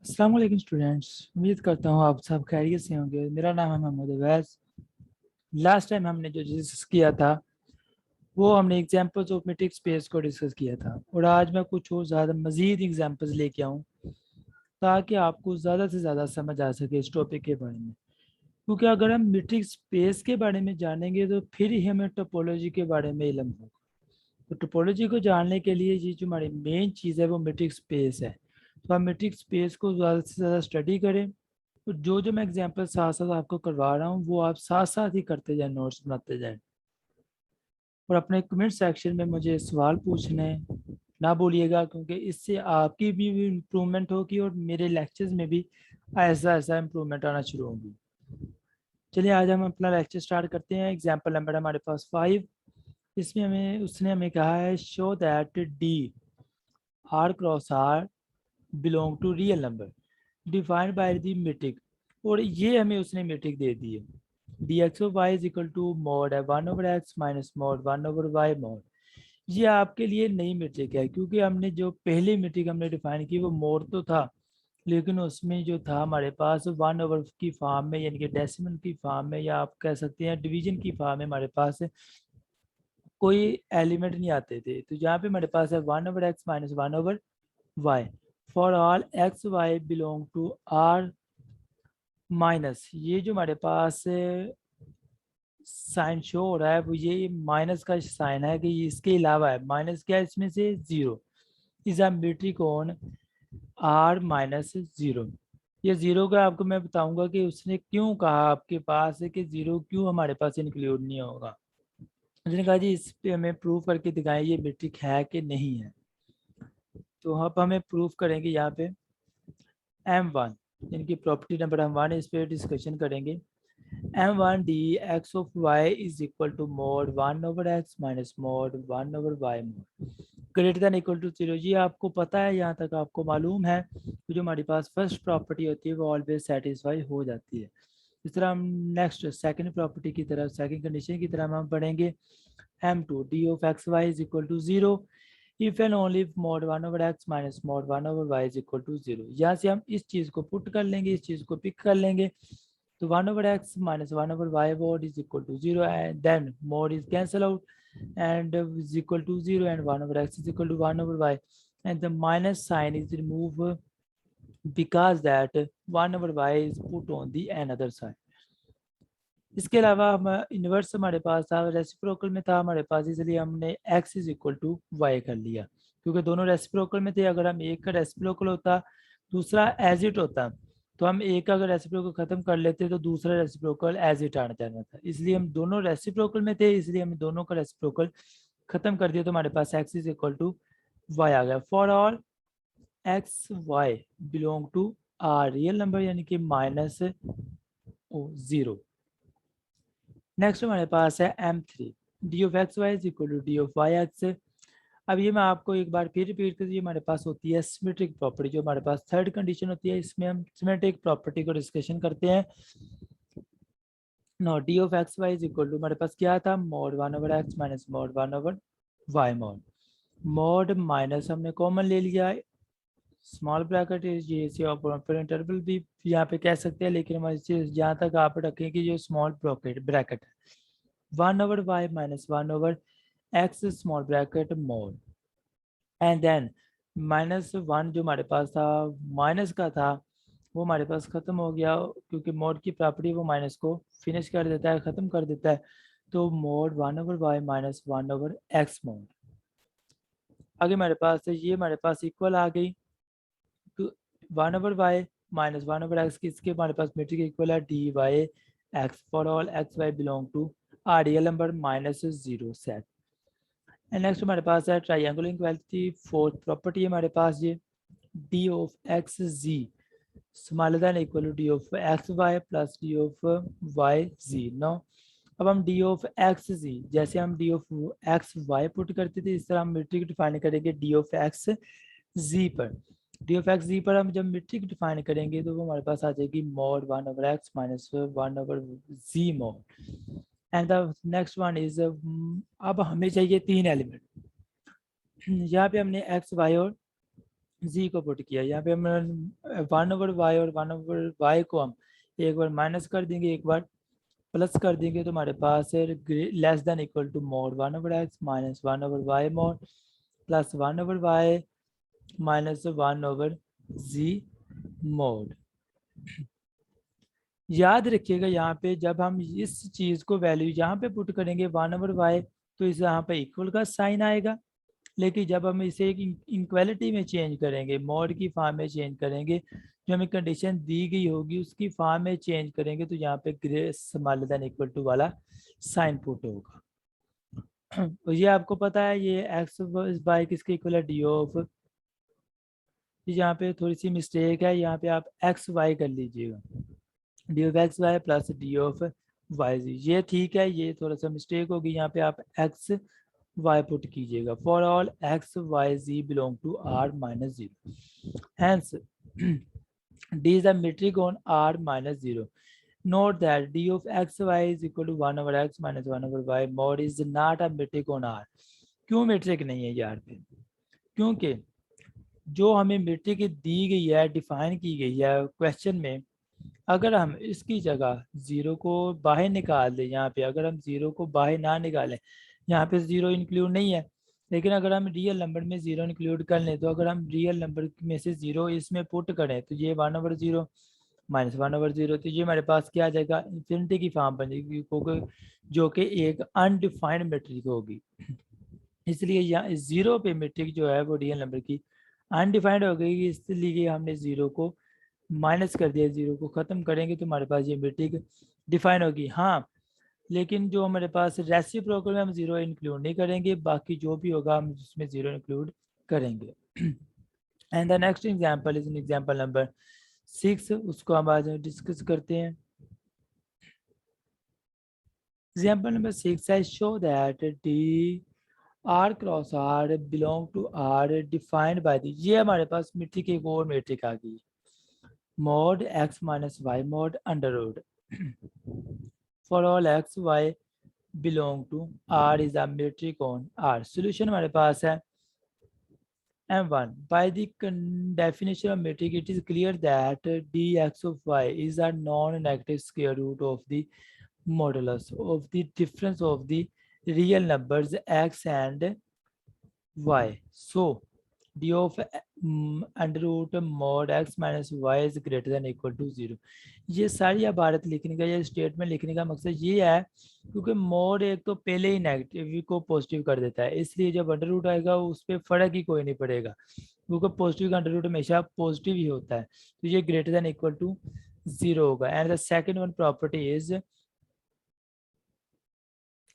अस्सलाम वालेकुम स्टूडेंट्स, उम्मीद करता हूँ आप सब खैरियत से होंगे। मेरा नाम है मोहम्मद अवैस। लास्ट टाइम हमने जो डिस्कस किया था वो हमने एग्जांपल्स ऑफ मैट्रिक स्पेस को डिस्कस किया था, और आज मैं कुछ और ज़्यादा मज़ीद एग्जांपल्स लेके आऊँ ताकि आपको ज़्यादा से ज़्यादा समझ आ सके इस टॉपिक के बारे में। क्योंकि अगर हम मैट्रिक स्पेस के बारे में जानेंगे तो फिर ही हमें टोपोलॉजी के बारे में इल्म होगा। तो टोपोलॉजी को जानने के लिए ये जो हमारी मेन चीज़ है वो मैट्रिक स्पेस है। तो हम मैट्रिक स्पेस को ज़्यादा से ज़्यादा स्टडी करें। तो जो जो मैं एग्जांपल साथ साथ आपको करवा रहा हूँ वो आप साथ साथ ही करते जाएं, नोट्स बनाते जाएं। और अपने कमेंट सेक्शन में मुझे सवाल पूछने ना भूलिएगा, क्योंकि इससे आपकी भी इम्प्रूवमेंट होगी और मेरे लेक्चर्स में भी ऐसा ऐसा इम्प्रूवमेंट आना शुरू होगी। चलिए आज हम अपना लेक्चर स्टार्ट करते हैं। एग्जाम्पल नंबर हमारे पास 5। इसमें हमें कहा है show that d R cross R belong to real number defined by the metric. और ये हमें उसने मीट्रिक दे दी है, d x of y is equal to mod है 1/x minus mod 1/y mod. ये आपके लिए नई मीट्रिक है, क्योंकि हमने जो पहली मीट्रिक हमने डिफाइन की वो मोड तो था, लेकिन उसमें जो था हमारे पास 1/, की फॉर्म में, यानी कि डेसिमल की फॉर्म में, या आप कह सकते हैं डिवीजन की फॉर्म में हमारे पास कोई एलिमेंट नहीं आते थे। तो यहाँ पे हमारे पास है 1/x minus 1/y for all x y belong to R minus. ये जो हमारे पास साइन शो हो रहा है वो ये माइनस का साइन है कि इसके अलावा है माइनस, क्या इसमें से 0 is a metric on R minus 0। ये 0 का आपको मैं बताऊंगा कि उसने क्यों कहा आपके पास है कि 0 क्यों हमारे पास इंक्लूड नहीं होगा। उसने कहा जी इस पे हमें प्रूव करके दिखाएं ये मीट्रिक है कि नहीं है। तो अब हमें प्रूव करेंगे यहाँ पे M1, इनकी प्रॉपर्टी नंबर M1, इस पे डिस्कशन करेंगे। M1 d x of y is equal to mod 1/x minus mod 1/y mod greater than equal to 0। ये आपको पता है, यहाँ तक आपको मालूम है। तो जो हमारी पास फर्स्ट प्रॉपर्टी होती है वो ऑलवेज सेटिस्फाई हो जाती है। इस तरह हम नेक्स्ट सेकंड प्रॉपर्टी की तरफ, सेकंड कंडीशन की तरफ हम पढ़ेंगे। M2 d of x y is equal to 0 if and only if mod 1/x minus mod 1/y is equal to 0। यहाँ से हम इस चीज़ को पुट कर लेंगे, इस चीज़ को पिक कर लेंगे। तो 1/x minus 1/y mod is equal to 0, and then mod is cancel out and is equal to 0, and 1/x is equal to 1/y, and the minus sign is removed because that 1/y is put on the another side. इसके अलावा हम inverse हमारे पास था, reciprocal में था हमारे पास, इसलिए हमने x is equal to y कर लिया, क्योंकि दोनों रेसिप्रोकल में थे। अगर हम एक का रेसिप्रोकल होता दूसरा एज इट होता, तो हम एक का अगर रेसिप्रोकल खत्म कर लेते तो दूसरा रेसिप्रोकल एज इट आना जाना था। इसलिए हम दोनों रेसिप्रोकल में थे, इसलिए हम दोनों का रेसिप्रोकल खत्म कर दिया, तो हमारे पास x is equal to y आ गया। For all x y belong to R real number, यानी कि माइनस 0। नेक्स्ट हमारे पास है M3 d of x y is equal to d of y x. अब ये मैं आपको एक बार फिर रिपीट कर, ये हमारे पास होती है सिमेट्रिक प्रॉपर्टी, जो हमारे पास थर्ड कंडीशन होती है। इसमें हम सिमेट्रिक प्रॉपर्टी को डिस्कशन करते हैं। No d of x y is equal to हमारे पास क्या था, mod 1/x minus mod 1/y mod. Mod minus हमने कॉमन ले लिया, स्मॉल ब्रैकेट ये इंटरवल भी यहाँ पे कह सकते हैं, लेकिन हम जहाँ तक आप रखें कि जो स्मॉल ब्रैकेट है 1/y minus 1/x small bracket mod, and then -1 जो हमारे पास था माइनस का था वो हमारे पास खत्म हो गया, क्योंकि मोड की प्रॉपर्टी वो माइनस को फिनिश कर देता है, खत्म कर देता है। तो mode 1/y minus 1/x mode. आगे हमारे पास है ये हमारे पास इक्वल आ गई, तो 1/y माइनस 1/x की इसके हमारे पास मीट्रिक इक्वल है d y x for all x y belong to R real number -0 set. And next हमारे पास है ट्राइंगुलर इक्वालिटी, फोर्थ प्रॉपर्टी है हमारे पास ये d of x z smaller than equal to d of x y plus d of y z. No अब हम d of x z, जैसे हम d of x y put करते थे इस तरह हम मीट्रिक डिफाइन करेंगे डी ऑफ एक्स जी पर। डी ऑफ एक्स जी पर हम जब मीट्रिक डिफाइन करेंगे तो वो हमारे पास आ जाएगी mod 1/x minus 1/z mod. And the next one is, अब हमें चाहिए 3 एलिमेंट। यहाँ पे हमने एक्स वाई और जी को पुट किया, यहाँ पे हम 1/y और 1/y को हम एक बार माइनस कर देंगे, एक बार प्लस कर देंगे, तो हमारे पास है less than equal to mod 1/x minus 1/y मोड plus 1/y minus 1/z mod. याद रखिएगा यहाँ पे जब हम इस चीज को वैल्यू यहाँ पे पुट करेंगे 1/y, तो इस यहाँ पे इक्वल का साइन आएगा, लेकिन जब हम इसे एक इनक्वालिटी में चेंज करेंगे, मॉड की फॉर्म में चेंज करेंगे, जो हमें कंडीशन दी गई होगी उसकी फॉर्म में चेंज करेंगे, तो यहाँ पे greater smaller than equal to वाला साइन पुट होगा। तो ये आपको पता है ये एक्स बाय किसके इक्वल है, डी ऑफ, यहाँ पे थोड़ी सी मिस्टेक है, यहाँ पे आप एक्स वाई कर लीजिएगा, d of x y plus d of y z, ये ठीक है, ये थोड़ा सा मिस्टेक होगी, यहाँ पे आप एक्स वाई पुट कीजिएगा। For all x y z belong to R minus zero, hence d is a metric on R minus zero. Note that d of x y is equal to 1/x minus 1/y mod is not a metric on R। क्यों metric नहीं है यहाँ पे? क्योंकि जो हमें metric दी गई है, डिफाइन की गई है क्वेश्चन में, अगर हम इसकी जगह जीरो को बाहर निकाल दें, यहाँ पे अगर हम जीरो को बाहर ना निकालें, यहाँ पे जीरो इंक्लूड नहीं है, लेकिन अगर हम रियल नंबर में जीरो इंक्लूड कर लें, तो अगर हम रियल नंबर में से जीरो इसमें पुट करें, तो ये 1/0 माइनस 1/0, तो ये हमारे पास क्या आ जाएगा, इन्फिनिटी की फॉर्म बन जाएगी, क्योंकि जो कि एक अनडिफाइंड मेट्रिक होगी। इसलिए यहाँ जीरो पे मेट्रिक जो है वो रियल नंबर की अनडिफाइंड हो गई, इसलिए हमने जीरो को माइनस कर दिया, जीरो को ख़त्म करेंगे तो हमारे पास ये मेट्रिक डिफाइन होगी। हाँ, लेकिन जो हमारे पास रेसिप्रोकल में हम जीरो इंक्लूड नहीं करेंगे, बाकी जो भी होगा हम उसमें जीरो इंक्लूड करेंगे। And the next example is example number 6, उसको हम आज डिस्कस करते हैं। एग्जांपल नंबर 6 है, show that d R cross R belong to R defined by d, ये हमारे पास मेट्रिक एक और मेट्रिक आ गई, mod x minus y mod under root for all x y belong to R is a metric on R। solution हमारे पास है M1। by the definition of metric it is clear that dx of y is a non-negative square root of the modulus of the difference of the real numbers x and y, so d of under root mod x minus y is greater than equal to zero. ये सारी इबारत लिखने का, ये statement लिखने का मकसद ये है क्योंकि mod एक तो पहले ही नेगेटिव को पॉजिटिव कर देता है, इसलिए जब अंडर रूट आएगा उस पर फर्क ही कोई नहीं पड़ेगा, क्योंकि पॉजिटिव का अंडर रूट हमेशा पॉजिटिव ही होता है, तो ये greater than equal to zero होगा। And the second one property is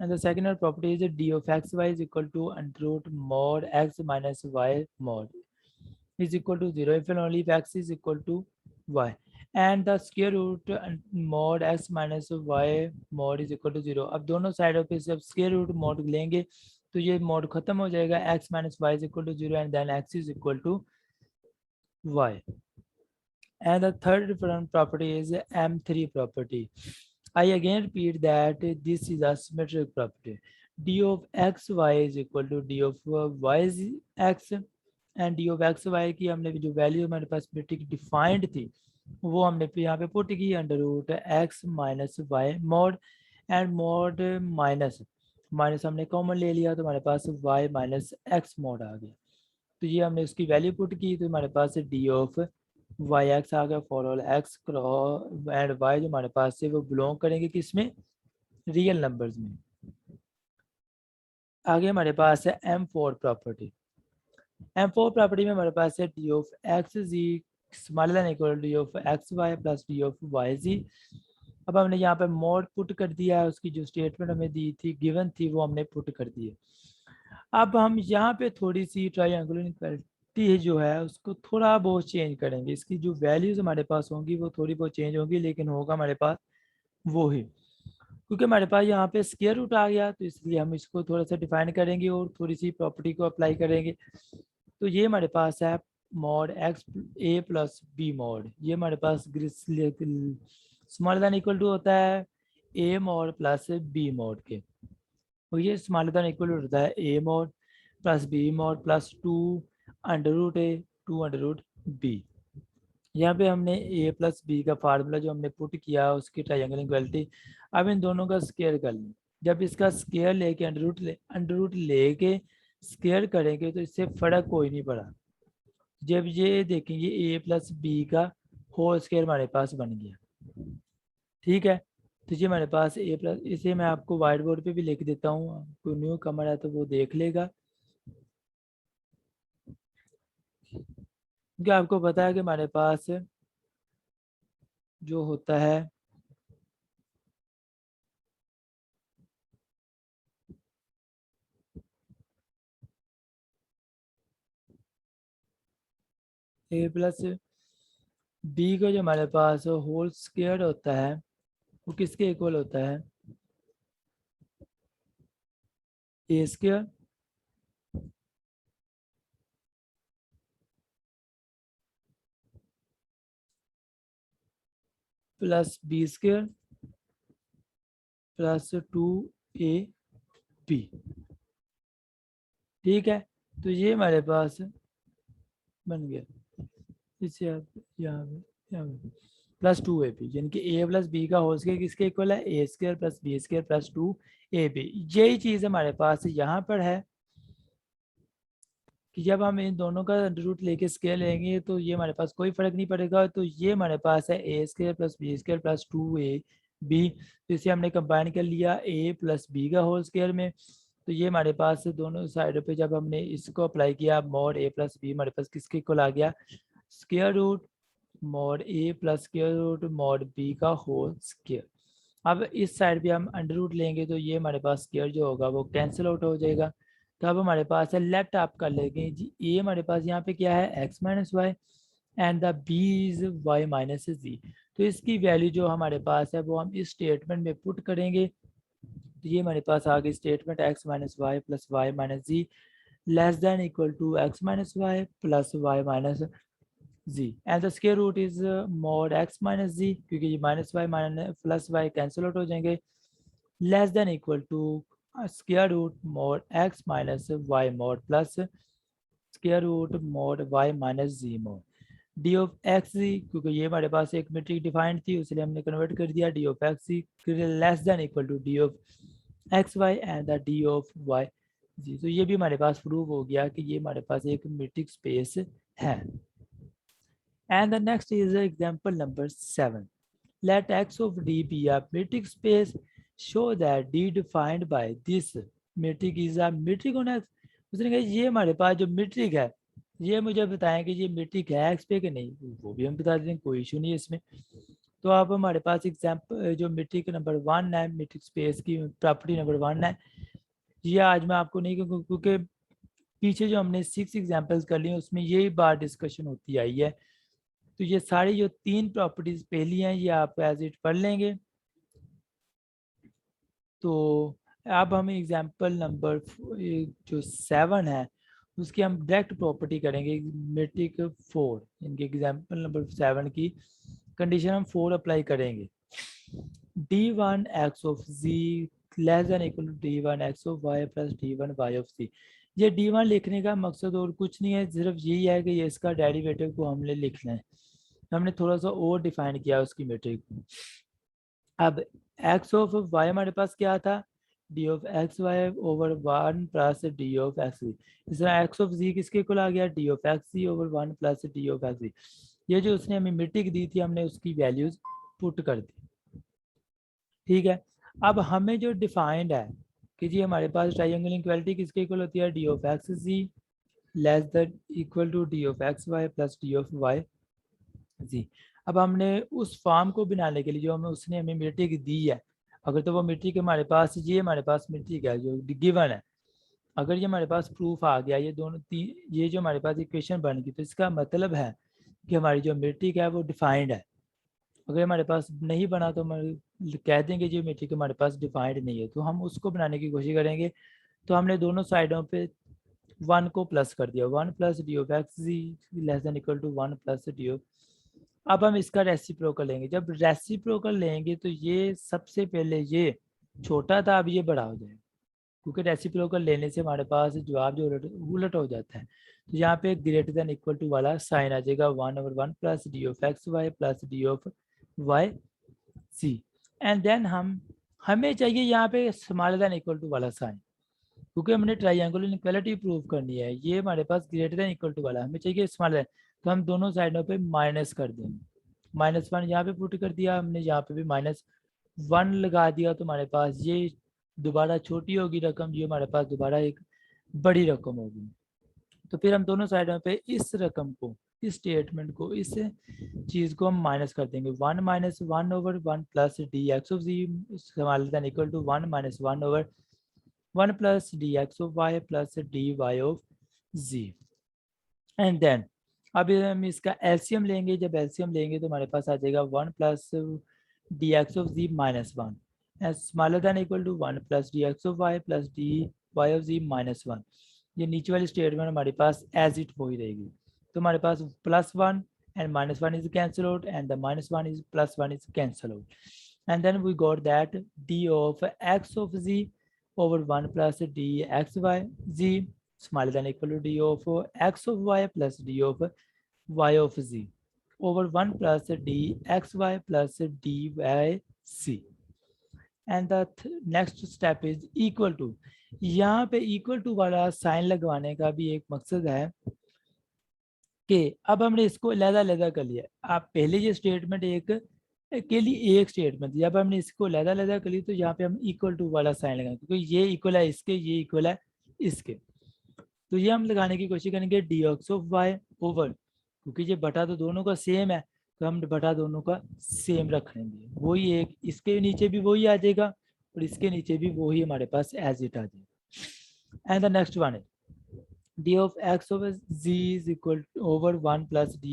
and the second order property is d of x y is equal to under root mod x minus y mod is equal to 0 if and only if x is equal to y, and the square root mod x minus y mod is equal to 0। अब दोनों साइडों पे जब square root mod लेंगे तो ये mod खत्म हो जाएगा, x minus y is equal to 0 and then x is equal to y। And the third different property is M3 property। I again repeat that this is a symmetric property। d of x y is equal to d of y x, and d of x y की हमने जो value हमारे पास metric defined थी वो हमने यहाँ पे put की under root x minus y mod, and mod minus minus हमने कॉमन ले लिया तो हमारे पास वाई माइनस एक्स मोड आ गया, तो ये हमने उसकी वैल्यू पुट की तो हमारे पास डी ऑफ वाई एक्स आ गया for all x and y जो हमारे पास से वो बिलोंग करेंगे किसमें, रियल नंबर्स में। आगे हमारे पास है M4 प्रॉपर्टी। M4 प्रॉपर्टी में हमारे पास है d of x z smaller than equal to d of x y plus d of y z. अब हमने यहाँ पे मोड पुट कर दिया है, उसकी जो स्टेटमेंट हमें दी थी गिवन थी वो हमने पुट कर दी है। अब हम यहाँ पे थोड़ी सी ट्रायंगुलर इनइक्वालिटी जो है उसको थोड़ा बहुत चेंज करेंगे, इसकी जो वैल्यूज हमारे पास होंगी वो थोड़ी बहुत चेंज होंगी, लेकिन होगा हमारे पास वो ही, क्योंकि हमारे पास यहाँ पे स्क्वायर रूट आ गया तो इसलिए हम इसको थोड़ा सा डिफाइन करेंगे और थोड़ी सी प्रॉपर्टी को अप्लाई करेंगे। तो ये हमारे पास है mod x a plus b mod, ये हमारे पास स्मॉलर देन इक्वल टू होता है a mod plus b mod के, और ये स्मॉलर देन इक्वल टू होता है a mod plus b mod plus 2 under root a 2√b। यहाँ पे हमने a प्लस बी का फार्मूला जो हमने पुट किया उसकी ट्रायंगल इक्वालिटी, अब इन दोनों का स्क्वायर कर लें। जब इसका स्क्वायर लेके अंडर रूट लेके स्क्वायर करेंगे तो इससे फर्क कोई नहीं पड़ा। जब ये देखेंगे a प्लस बी का होल स्क्वायर हमारे पास बन गया। ठीक है, तो ये हमारे पास a प्लस, इसे मैं आपको व्हाइट बोर्ड पे भी लिख देता हूँ, कोई न्यू कमर है तो वो देख लेगा। क्योंकि आपको पता है कि हमारे पास जो होता है a प्लस बी का जो हमारे पास होल स्क्वायर होता है वो किसके इक्वल होता है, a square plus b square plus 2ab। ठीक है, तो ये हमारे पास बन गया। इसे आप यहाँ पे प्लस 2ab, यानी कि a प्लस बी का होल स्क्वायर किसके इक्वल है, a square plus b square plus 2ab। यही चीज़ हमारे पास यहाँ पर है कि जब हम इन दोनों का रूट लेके स्केयर लेंगे तो ये हमारे पास कोई फर्क नहीं पड़ेगा। तो ये हमारे पास है a square plus b square plus 2ab, तो इसे हमने कंबाइन कर लिया a प्लस बी का होल स्क्वायर में। तो ये हमारे पास दोनों साइडों पे जब हमने इसको अप्लाई किया मॉड a प्लस बी, हमारे पास किसके इक्वल आ गया, square root mod a plus square root mod b का होल स्क्वायर। अब इस साइड पे हम अंडर रूट लेंगे तो ये हमारे पास स्क्वायर जो होगा वो कैंसिल आउट हो जाएगा। तो अब हमारे पास है, लेफ्ट आप कर लेंगे जी, ए हमारे पास यहाँ पे क्या है, x minus y and the b is y minus z। तो इसकी वैल्यू जो हमारे पास है वो हम इस स्टेटमेंट में पुट करेंगे। तो ये हमारे पास आ गई statement x minus y plus y minus z less than equal to x minus y plus y minus z, and the square root is mod x minus z, क्योंकि ये minus y minus plus y cancel out हो जाएंगे, less than equal to square root mod x minus y mod plus square root mod y minus z mod d of x z, क्योंकि ये हमारे पास एक metric defined थी इसलिए हमने convert कर दिया d of x z less than equal to d of x y and the d of y z. तो ये भी हमारे पास प्रूव हो गया कि ये हमारे पास एक मीट्रिक स्पेस है। And the next is example number 7. Let x of d be a metric space. Show that d defined by this metric is a metric on x. उसने कहा ये हमारे पास जो मीट्रिक है ये मुझे बताएं कि ये मीट्रिक है एक्स पे कि नहीं, वो भी हम बता दें, कोई इशू नहीं है इसमें। तो आप हमारे पास एग्जाम्पल जो मीट्रिक नंबर 1 है, मीट्रिक स्पेस की प्रॉपर्टी नंबर 1 है, ये आज मैं आपको नहीं कहूँगा क्योंकि पीछे जो हमने 6 एग्जाम्पल्स कर लिए उसमें यही बार डिस्कशन होती आई है। तो ये सारी जो 3 प्रॉपर्टीज पहली हैं ये आप एज इट पढ़ लेंगे। तो अब हम एग्जांपल नंबर जो 7 है उसकी हम डायरेक्ट प्रॉपर्टी करेंगे मीट्रिक 4, इनके एग्जांपल नंबर 7 की कंडीशन हम 4 अप्लाई करेंगे। d1 x of z less than equal to d1 x of y plus d1 y of z। ये d1 लिखने का मकसद और कुछ नहीं है, सिर्फ यही है कि ये इसका डेरिवेटिव को हमने लिखना है। हमने थोड़ा सा और डिफाइन किया उसकी मीट्रिक को। अब x ऑफ y हमारे पास क्या था, d of x y over 1 plus d of x z. इस तरह x ऑफ z किसके इक्वल आ गया, d of x z over 1 plus d of x z. ये जो उसने हमें मीट्रिक दी थी हमने उसकी वैल्यूज पुट कर दी। ठीक है, अब हमें जो डिफाइंड है कि जी हमारे पास ट्रायंगल इक्वालिटी किसके इक्वल होती है, d of x z less than equal to d of x y plus d of y z. अब हमने उस फॉर्म को बनाने के लिए जो हमें उसने हमें मीट्रिक दी है, अगर तो वो मीट्रिक हमारे पास, ये हमारे पास मीट्रिक है जो गिवन है, अगर ये हमारे पास प्रूफ आ गया, ये दोनों ये जो हमारे पास इक्वेशन बन गई, तो इसका मतलब है कि हमारी जो मीट्रिक है वो डिफाइंड है। अगर हमारे पास नहीं बना तो हम कह देंगे जो मीट्रिक हमारे पास डिफाइंड नहीं है, तो हम उसको बनाने की कोशिश करेंगे। तो हमने दोनों साइडों पे 1 को प्लस कर दिया, 1 plus d of x z less than equal to 1 plus d of. अब हम इसका रेसिप्रोकल लेंगे, जब रेसिप्रोकल लेंगे तो ये सबसे पहले ये छोटा था अब ये बड़ा हो जाएगा। क्योंकि रेसिप्रोकल लेने से हमारे पास जवाब जो उलट हो जाता है। तो यहाँ पे ग्रेटर देन इक्वल टू वाला साइन आ जाएगा 1/1 plus d of x y plus d of y c. And then हमें चाहिए यहाँ पे स्मॉलर देन इक्वल टू वाला साइन, क्योंकि हमने ट्राइंगुलर इनइक्वालिटी प्रूव करनी है। ये हमारे पास ग्रेटर देन इक्वल टू वाला, हमें चाहिए स्मॉलर देन, तो हम दोनों साइडों पे माइनस कर देंगे। -1 यहाँ पे पुट कर दिया हमने, यहाँ पे भी -1 लगा दिया, तो हमारे पास ये दोबारा छोटी होगी रकम, ये हमारे पास दोबारा एक बड़ी रकम होगी। तो फिर हम दोनों साइडों पे इस रकम को, इस स्टेटमेंट को, इस चीज़ को हम माइनस कर देंगे। 1 - 1/1 plus d x of z equal to 1 - 1/1 plus d x of y plus d y of z. And then अब हम इसका एलसीएम लेंगे। जब एलसीएम लेंगे तो हमारे पास आ जाएगा 1 plus d x of z -1 smaller than equal to 1 plus d x of y plus d y of z -1। ये नीचे वाली स्टेटमेंट हमारे पास एज इट हो ही रहेगी। तो हमारे पास +1 and -1 is cancel out and the -1 is +1 is cancel out, and then we got that d of x of z over 1 plus d x y z smaller than equal to d of x of y plus d of y of z over 1 plus d x y plus d y c, and the next step is equal to। यहाँ पे equal to वाला sign लगवाने का भी एक मकसद है कि अब हमने इसको अलग-अलग कर लिया। आप पहले ये स्टेटमेंट एक के लिए एक स्टेटमेंट, जब हमने इसको अलग-अलग कर लिया तो यहाँ पे हम इक्वल टू वाला साइन लगाएंगे, क्योंकि ये इक्वल है इसके, ये इक्वल है इसके। तो ये हम लगाने की कोशिश करेंगे d x of y over, क्योंकि ये बटा तो दोनों का सेम है, तो हम बटा दोनों का सेम रख लेंगे। वही एक इसके नीचे भी वही आ जाएगा और इसके नीचे भी वही हमारे पास एज इट आ जाएगा। एंड द नेक्स्ट वन है d of x over z is equal to over 1 plus d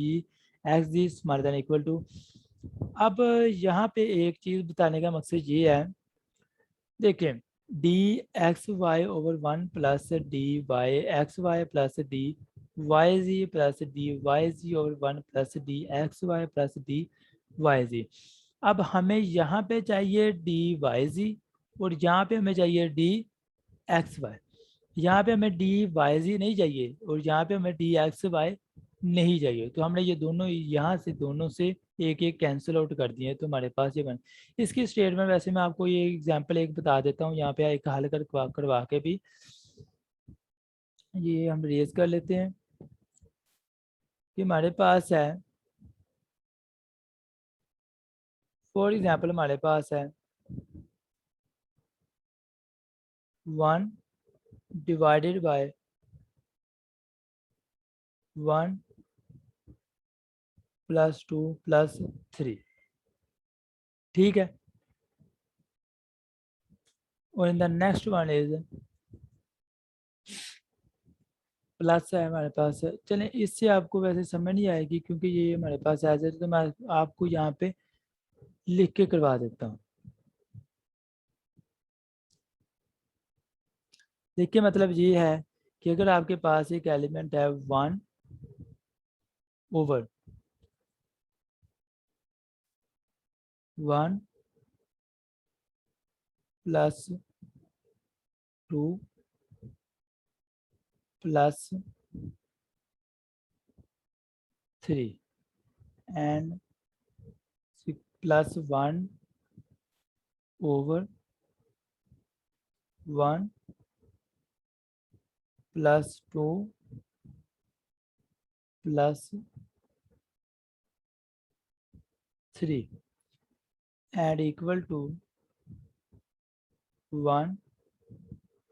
x z smaller than equal to। अब यहाँ पे एक चीज़ बताने का मकसद ये है, देखें d x y over 1 plus d y x y plus d y z plus d y z over 1 plus d x y plus d y z. अब हमें यहाँ पे चाहिए डी वाई जी और यहाँ पे हमें चाहिए डी एक्स वाई। यहाँ पे हमें डी वाई जी नहीं चाहिए और यहाँ पे हमें डी एक्स वाई नहीं चाहिए, तो हमने ये दोनों यहाँ से दोनों से एक एक कैंसिल आउट कर दिए, तो हमारे पास ये बन। इसकी स्टेटमेंट वैसे मैं आपको ये एग्जांपल एक बता देता हूँ, यहाँ पे एक हल करवा के भी ये हम रेज कर लेते हैं कि हमारे पास है, फॉर एग्जांपल हमारे पास है 1 डिवाइडेड बाय 1 प्लस 2 प्लस 3, ठीक है। और in the next one is plus है हमारे पास। चलें इससे आपको वैसे समझ नहीं आएगी क्योंकि ये हमारे पास एज है, तो मैं आपको यहाँ पे लिख के करवा देता हूँ। देखिए मतलब ये है कि अगर आपके पास एक एलिमेंट है 1 over 1 plus 2 plus 3 and plus 1 over 1 plus 2 plus 3 and equal to 1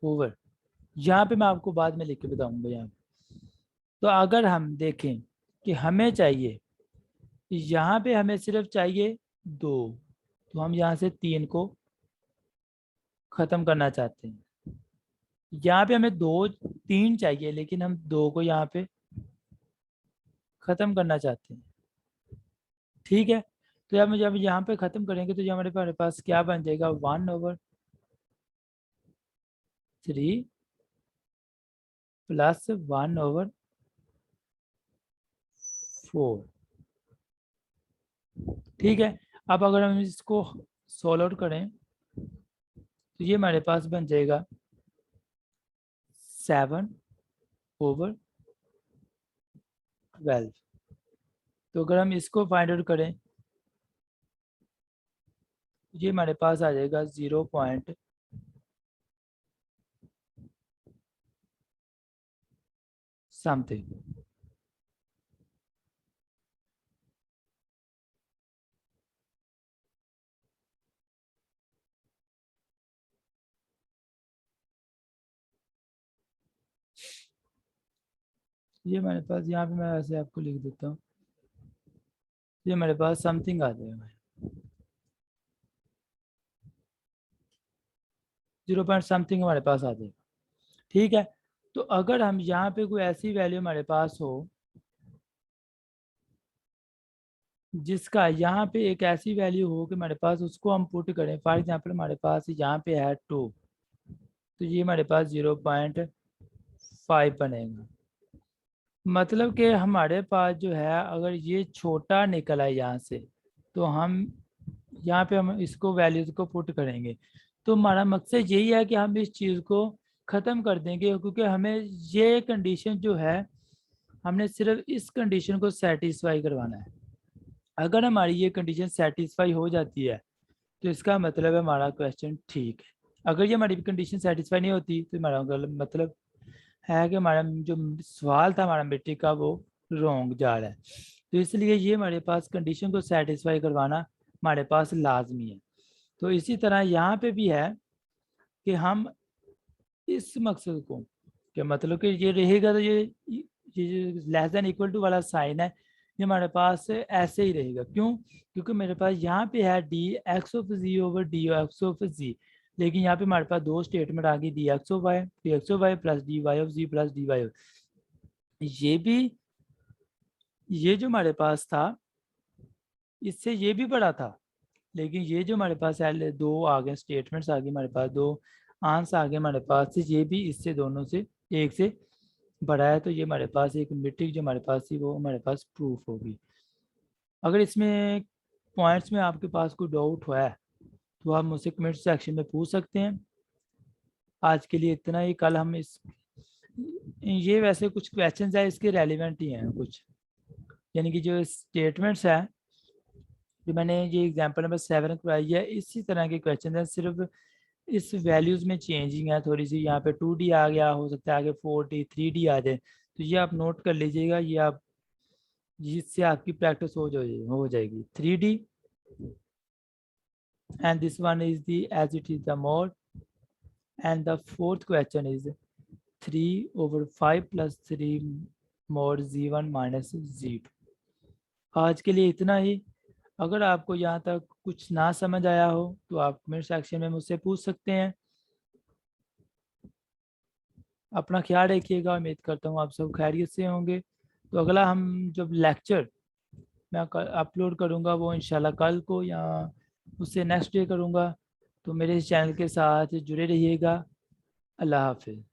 over, यहाँ पे मैं आपको बाद में लिख के बताऊंगा यहाँ पे। तो अगर हम देखें कि हमें चाहिए, यहाँ पे हमें सिर्फ चाहिए 2, तो हम यहाँ से 3 को ख़त्म करना चाहते हैं। यहाँ पे हमें 3 चाहिए लेकिन हम 2 को यहाँ पे ख़त्म करना चाहते हैं, ठीक है। तो जब यहाँ पे ख़त्म करेंगे तो हमारे पास क्या बन जाएगा 1/3 प्लस 1/4, ठीक है। अब अगर हम इसको सॉल्व आउट करें तो ये हमारे पास बन जाएगा 7/12। तो अगर हम इसको फाइंड आउट करें, ये हमारे पास आ जाएगा 0 पॉइंट समथिंग। ये हमारे पास यहाँ पे मैं ऐसे आपको लिख देता हूँ, ये हमारे पास समथिंग आ जाएगा, 0 पॉइंट समथिंग हमारे पास आ जाएगा। ठीक है, तो अगर हम यहाँ पे कोई ऐसी वैल्यू हमारे पास हो जिसका यहाँ पे एक ऐसी वैल्यू हो कि हमारे पास उसको हम पुट करें, फॉर एग्जांपल हमारे पास यहाँ पे है 2, तो ये हमारे पास 0.5 बनेगा। मतलब कि हमारे पास जो है अगर ये छोटा निकला है यहाँ से, तो हम यहाँ पे हम इसको वैल्यूज को पुट करेंगे, तो हमारा मकसद यही है कि हम इस चीज़ को ख़त्म कर देंगे, क्योंकि हमें ये कंडीशन जो है हमने सिर्फ इस कंडीशन को सेटिस्फाई करवाना है। अगर हमारी ये कंडीशन सेटिस्फाई हो जाती है तो इसका मतलब है हमारा क्वेश्चन ठीक है। अगर ये हमारी कंडीशन सेटिस्फाई नहीं होती तो हमारा मतलब है कि हमारा जो सवाल था हमारा मिट्टी का वो रॉन्ग जा रहा है। तो इसलिए ये हमारे पास कंडीशन को सेटिस्फाई करवाना हमारे पास लाजमी है। तो इसी तरह यहाँ पे भी है कि हम इस मकसद को, कि मतलब कि ये रहेगा तो ये जो लेस देन इक्वल टू वाला साइन है ये हमारे पास ऐसे ही रहेगा। क्यों? क्योंकि मेरे पास यहाँ पे है d x of z over d x of z, लेकिन यहाँ पे हमारे पास दो स्टेटमेंट आ गई, d x of y plus d y of z plus d y. ये भी, ये जो हमारे पास था इससे ये भी बड़ा था, लेकिन ये जो हमारे पास दो आ गए स्टेटमेंट्स आ गए हमारे पास, दो आंसर आ गए हमारे पास से, ये भी इससे दोनों से एक से बड़ा है। तो ये हमारे पास एक मीट्रिक जो हमारे पास थी वो हमारे पास प्रूफ होगी। अगर इसमें पॉइंट्स में आपके पास कोई डाउट हुआ है तो आप मुझसे कमेंट सेक्शन में पूछ सकते हैं। आज के लिए इतना ही। कल हम इस ये वैसे कुछ क्वेश्चंस है इसके रेलिवेंट ही हैं कुछ, यानी कि जो स्टेटमेंट्स है जो मैंने ये एग्जांपल नंबर 7 कराई है, इसी तरह के क्वेश्चन है, सिर्फ इस वैल्यूज में चेंजिंग है थोड़ी सी। यहाँ पे 2D आ गया, हो सकता है आगे 4D 3D आ जाए, तो ये आप नोट कर लीजिएगा, ये आप जिससे आपकी प्रैक्टिस हो जाएगी 3D। and this one is the as it is the mode, and the fourth question is 3/5 plus 3 mod z1 minus z2। आज के लिए इतना ही। अगर आपको यहाँ तक कुछ ना समझ आया हो तो आप कमेंट सेक्शन में मुझसे पूछ सकते हैं। अपना ख्याल रखिएगा, उम्मीद करता हूँ आप सब खैरियत से होंगे। तो अगला हम जब लेक्चर मैं अपलोड करूँगा वो इंशाल्लाह कल को या उससे नेक्स्ट डे करूँगा। तो मेरे इस चैनल के साथ जुड़े रहिएगा। अल्लाह हाफिज़।